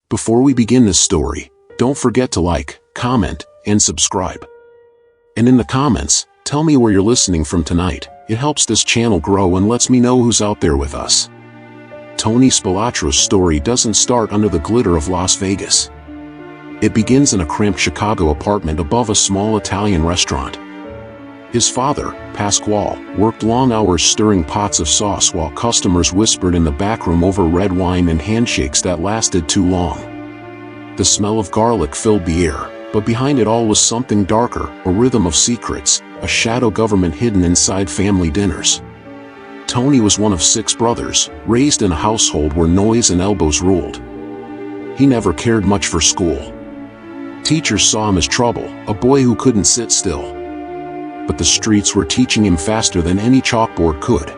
Before we begin this story, don't forget to like, comment, and subscribe. And in the comments, tell me where you're listening from tonight. It helps this channel grow and lets me know who's out there with us. Tony Spilatro's story doesn't start under the glitter of Las Vegas. It begins in a cramped Chicago apartment above a small Italian restaurant. His father, Pasquale, worked long hours stirring pots of sauce while customers whispered in the back room over red wine and handshakes that lasted too long. The smell of garlic filled the air, but behind it all was something darker, a rhythm of secrets, a shadow government hidden inside family dinners. Tony was one of 6 brothers, raised in a household where noise and elbows ruled. He never cared much for school. Teachers saw him as trouble, a boy who couldn't sit still. But the streets were teaching him faster than any chalkboard could.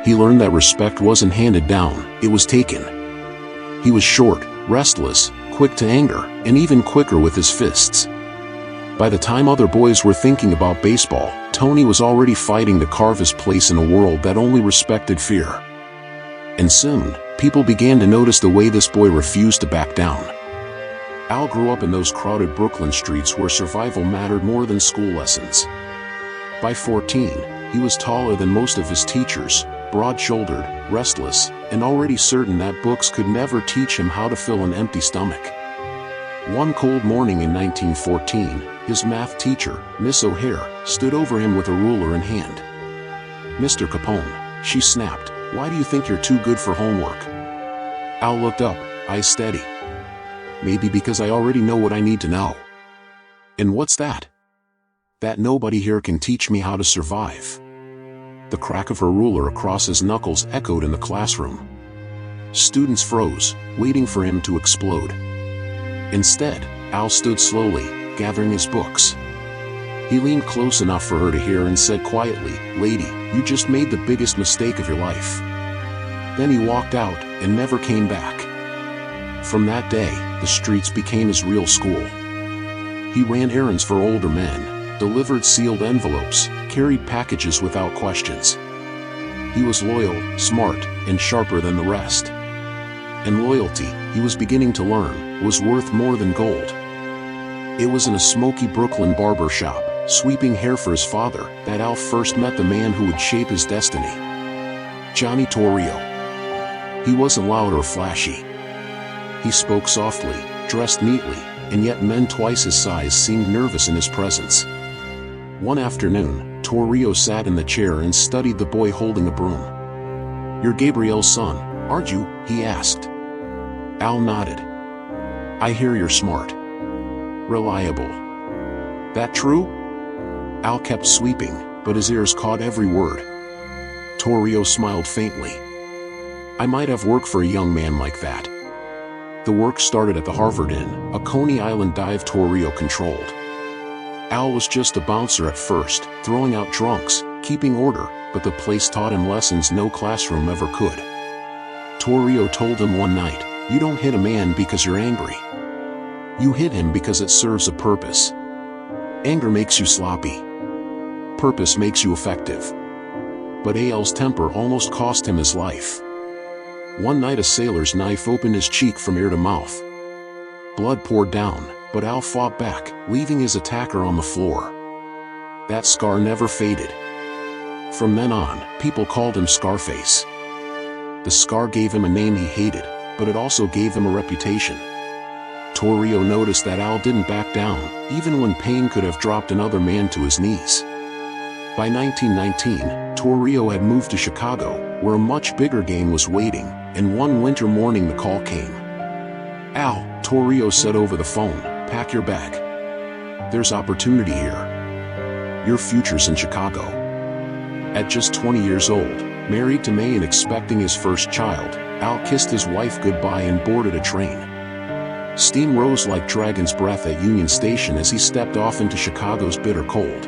He learned that respect wasn't handed down, it was taken. He was short, restless, quick to anger, and even quicker with his fists. By the time other boys were thinking about baseball, Tony was already fighting to carve his place in a world that only respected fear. And soon, people began to notice the way this boy refused to back down. Al grew up in those crowded Brooklyn streets where survival mattered more than school lessons. By 14, he was taller than most of his teachers, broad-shouldered, restless, and already certain that books could never teach him how to fill an empty stomach. One cold morning in 1914, his math teacher, Miss O'Hare, stood over him with a ruler in hand. "Mr. Capone," she snapped, "why do you think you're too good for homework?" Al looked up, eyes steady. "Maybe because I already know what I need to know." "And what's that?" "That nobody here can teach me how to survive." The crack of her ruler across his knuckles echoed in the classroom. Students froze, waiting for him to explode. Instead, Al stood slowly, gathering his books. He leaned close enough for her to hear and said quietly, "Lady, you just made the biggest mistake of your life." Then he walked out and never came back. From that day, the streets became his real school. He ran errands for older men, delivered sealed envelopes, carried packages without questions. He was loyal, smart, and sharper than the rest. And loyalty, he was beginning to learn, was worth more than gold. It was in a smoky Brooklyn barber shop, sweeping hair for his father, that Al first met the man who would shape his destiny. Johnny Torrio. He wasn't loud or flashy. He spoke softly, dressed neatly, and yet men twice his size seemed nervous in his presence. One afternoon, Torrio sat in the chair and studied the boy holding a broom. "You're Gabriel's son, aren't you?" he asked. Al nodded. "I hear you're smart. Reliable. That true?" Al kept sweeping, but his ears caught every word. Torrio smiled faintly. "I might have work for a young man like that." The work started at the Harvard Inn, a Coney Island dive Torrio controlled. Al was just a bouncer at first, throwing out drunks, keeping order, but the place taught him lessons no classroom ever could. Torrio told him one night, "You don't hit a man because you're angry. You hit him because it serves a purpose. Anger makes you sloppy. Purpose makes you effective." But Al's temper almost cost him his life. One night a sailor's knife opened his cheek from ear to mouth. Blood poured down, but Al fought back, leaving his attacker on the floor. That scar never faded. From then on, people called him Scarface. The scar gave him a name he hated, but it also gave him a reputation. Torrio noticed that Al didn't back down, even when pain could have dropped another man to his knees. By 1919, Torrio had moved to Chicago, where a much bigger game was waiting, and one winter morning the call came. "Al," Torrio said over the phone, "pack your bag. There's opportunity here. Your future's in Chicago." At just 20 years old, married to May and expecting his first child, Al kissed his wife goodbye and boarded a train. Steam rose like dragon's breath at Union Station as he stepped off into Chicago's bitter cold.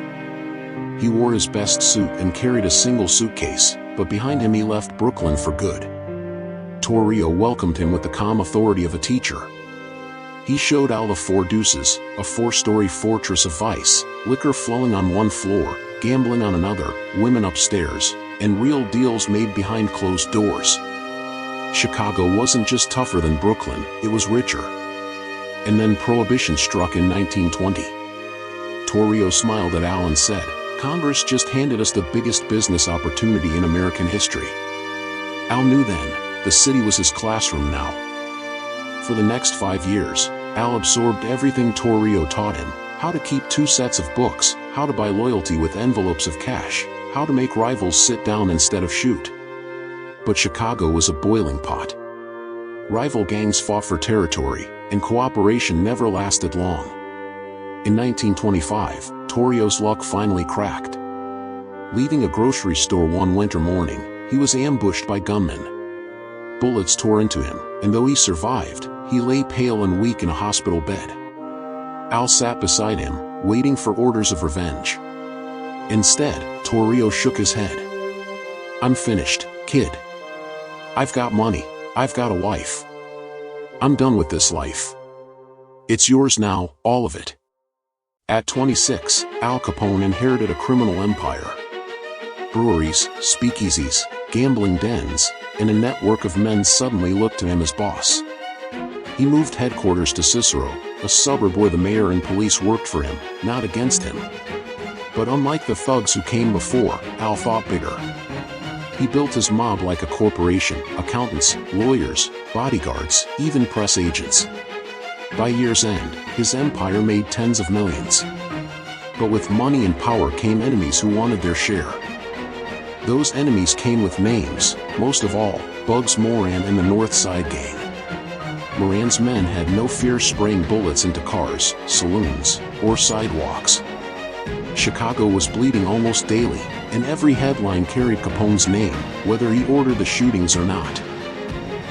He wore his best suit and carried a single suitcase, but behind him he left Brooklyn for good. Torrio welcomed him with the calm authority of a teacher. He showed Al the Four Deuces, a 4-story fortress of vice, liquor flowing on one floor, gambling on another, women upstairs, and real deals made behind closed doors. Chicago wasn't just tougher than Brooklyn, it was richer. And then Prohibition struck in 1920. Torrio smiled at Al and said, "Congress just handed us the biggest business opportunity in American history." Al knew then, the city was his classroom now. For the next 5 years, Al absorbed everything Torrio taught him: how to keep 2 sets of books, how to buy loyalty with envelopes of cash, how to make rivals sit down instead of shoot. But Chicago was a boiling pot. Rival gangs fought for territory, and cooperation never lasted long. In 1925, Torrio's luck finally cracked. Leaving a grocery store one winter morning, he was ambushed by gunmen. Bullets tore into him, and though he survived, he lay pale and weak in a hospital bed. Al sat beside him, waiting for orders of revenge. Instead, Torrio shook his head. "I'm finished, kid. I've got money, I've got a wife. I'm done with this life. It's yours now, all of it." At 26, Al Capone inherited a criminal empire. Breweries, speakeasies, gambling dens, and a network of men suddenly looked to him as boss. He moved headquarters to Cicero, a suburb where the mayor and police worked for him, not against him. But unlike the thugs who came before, Al thought bigger. He built his mob like a corporation: accountants, lawyers, bodyguards, even press agents. By year's end, his empire made tens of millions. But with money and power came enemies who wanted their share. Those enemies came with names, most of all, Bugs Moran and the North Side Gang. Moran's men had no fear spraying bullets into cars, saloons, or sidewalks. Chicago was bleeding almost daily, and every headline carried Capone's name, whether he ordered the shootings or not.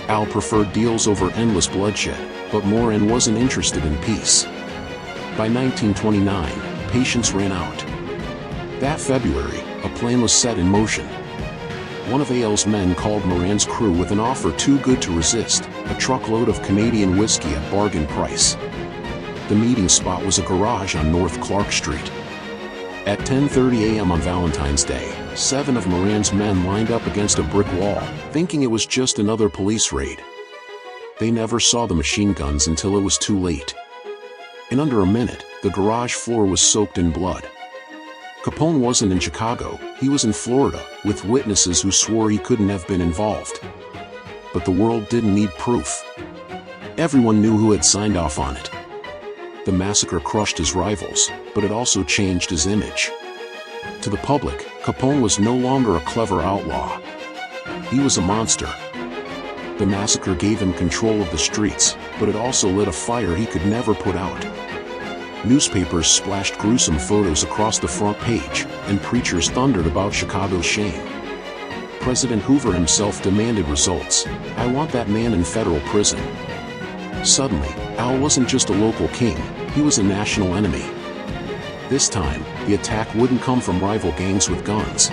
Al preferred deals over endless bloodshed, but Moran wasn't interested in peace. By 1929, patience ran out. That February, a plan was set in motion. One of Al's men called Moran's crew with an offer too good to resist: a truckload of Canadian whiskey at bargain price. The meeting spot was a garage on North Clark Street. At 10:30 a.m. on Valentine's Day, 7 of Moran's men lined up against a brick wall, thinking it was just another police raid. They never saw the machine guns until it was too late. In under a minute, the garage floor was soaked in blood. Capone wasn't in Chicago, he was in Florida, with witnesses who swore he couldn't have been involved. But the world didn't need proof. Everyone knew who had signed off on it. The massacre crushed his rivals, but it also changed his image. To the public, Capone was no longer a clever outlaw. He was a monster. The massacre gave him control of the streets, but it also lit a fire he could never put out. Newspapers splashed gruesome photos across the front page, and preachers thundered about Chicago's shame. President Hoover himself demanded results. "I want that man in federal prison." Suddenly, Al wasn't just a local king, he was a national enemy. This time, the attack wouldn't come from rival gangs with guns.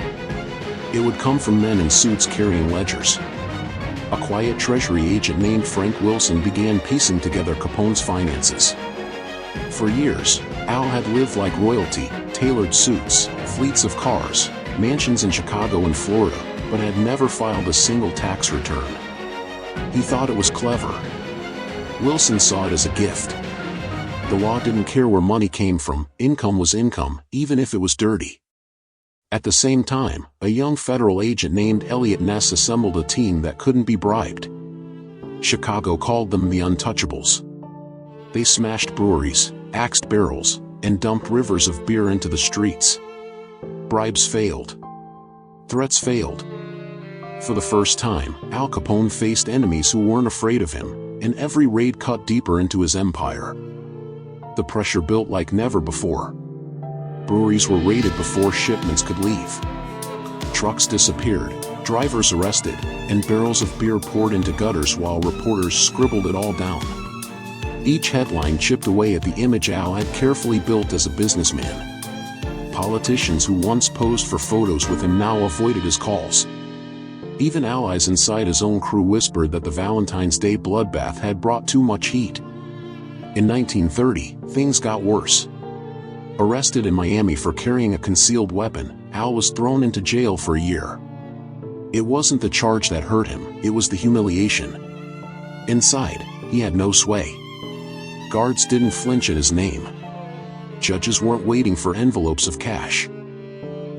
It would come from men in suits carrying ledgers. A quiet Treasury agent named Frank Wilson began piecing together Capone's finances. For years, Al had lived like royalty: tailored suits, fleets of cars, mansions in Chicago and Florida, but had never filed a single tax return. He thought it was clever. Wilson saw it as a gift. The law didn't care where money came from, income was income, even if it was dirty. At the same time, a young federal agent named Elliot Ness assembled a team that couldn't be bribed. Chicago called them the Untouchables. They smashed breweries, axed barrels, and dumped rivers of beer into the streets. Bribes failed. Threats failed. For the first time, Al Capone faced enemies who weren't afraid of him, and every raid cut deeper into his empire. The pressure built like never before. Breweries were raided before shipments could leave. Trucks disappeared, drivers arrested, and barrels of beer poured into gutters while reporters scribbled it all down. Each headline chipped away at the image Al had carefully built as a businessman. Politicians who once posed for photos with him now avoided his calls. Even allies inside his own crew whispered that the Valentine's Day bloodbath had brought too much heat. In 1930, things got worse. Arrested in Miami for carrying a concealed weapon, Al was thrown into jail for a year. It wasn't the charge that hurt him, it was the humiliation. Inside, he had no sway. Guards didn't flinch at his name. Judges weren't waiting for envelopes of cash.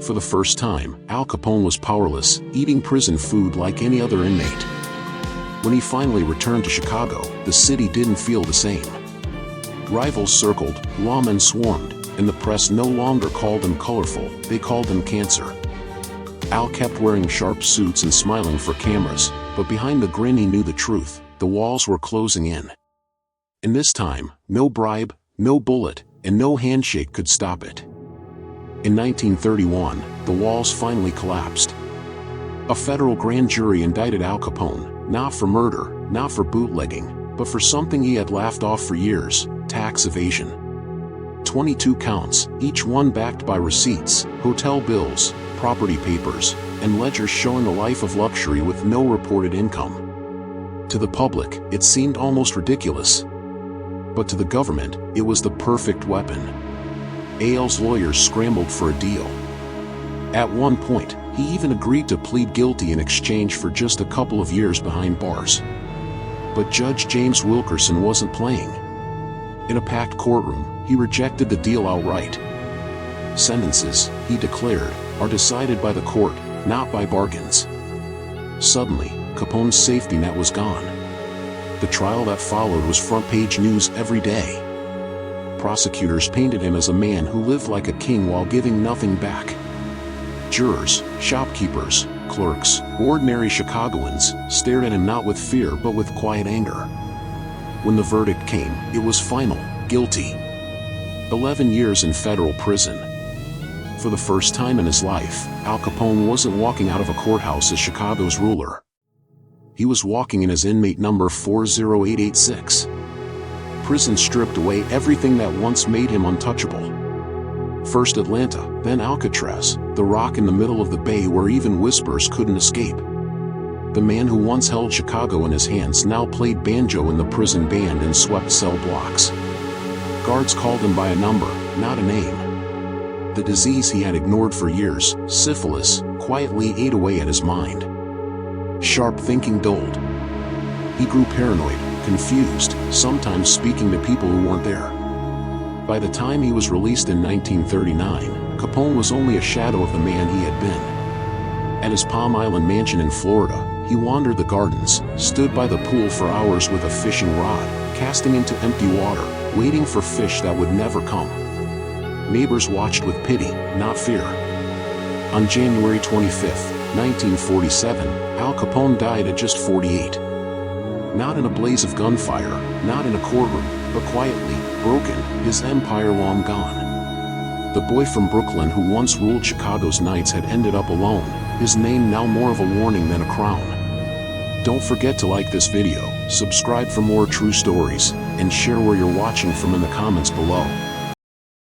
For the first time, Al Capone was powerless, eating prison food like any other inmate. When he finally returned to Chicago, the city didn't feel the same. Rivals circled, lawmen swarmed, and the press no longer called him colorful, they called him cancer. Al kept wearing sharp suits and smiling for cameras, but behind the grin he knew the truth, the walls were closing in. And this time, no bribe, no bullet, and no handshake could stop it. In 1931, the walls finally collapsed. A federal grand jury indicted Al Capone, not for murder, not for bootlegging, but for something he had laughed off for years, tax evasion. 22 counts, each one backed by receipts, hotel bills, property papers, and ledgers showing a life of luxury with no reported income. To the public, it seemed almost ridiculous. But to the government, it was the perfect weapon. Al's lawyers scrambled for a deal. At one point, he even agreed to plead guilty in exchange for just a couple of years behind bars. But Judge James Wilkerson wasn't playing. In a packed courtroom, he rejected the deal outright. Sentences, he declared, are decided by the court, not by bargains. Suddenly, Capone's safety net was gone. The trial that followed was front-page news every day. Prosecutors painted him as a man who lived like a king while giving nothing back. Jurors, shopkeepers, clerks, ordinary Chicagoans, stared at him not with fear but with quiet anger. When the verdict came, it was final, guilty. 11 years in federal prison. For the first time in his life, Al Capone wasn't walking out of a courthouse as Chicago's ruler. He was walking in his inmate number 40886. Prison stripped away everything that once made him untouchable. First Atlanta, then Alcatraz, the rock in the middle of the bay where even whispers couldn't escape. The man who once held Chicago in his hands now played banjo in the prison band and swept cell blocks. Guards called him by a number, not a name. The disease he had ignored for years, syphilis, quietly ate away at his mind. Sharp thinking dulled. He grew paranoid, confused, sometimes speaking to people who weren't there. By the time he was released in 1939, Capone was only a shadow of the man he had been. At his Palm Island mansion in Florida, he wandered the gardens, stood by the pool for hours with a fishing rod, casting into empty water, waiting for fish that would never come. Neighbors watched with pity, not fear. On January 25, 1947, Al Capone died at just 48. Not in a blaze of gunfire, not in a courtroom, but quietly, broken, his empire long gone. The boy from Brooklyn who once ruled Chicago's nights had ended up alone, his name now more of a warning than a crown. Don't forget to like this video, subscribe for more true stories, and share where you're watching from in the comments below.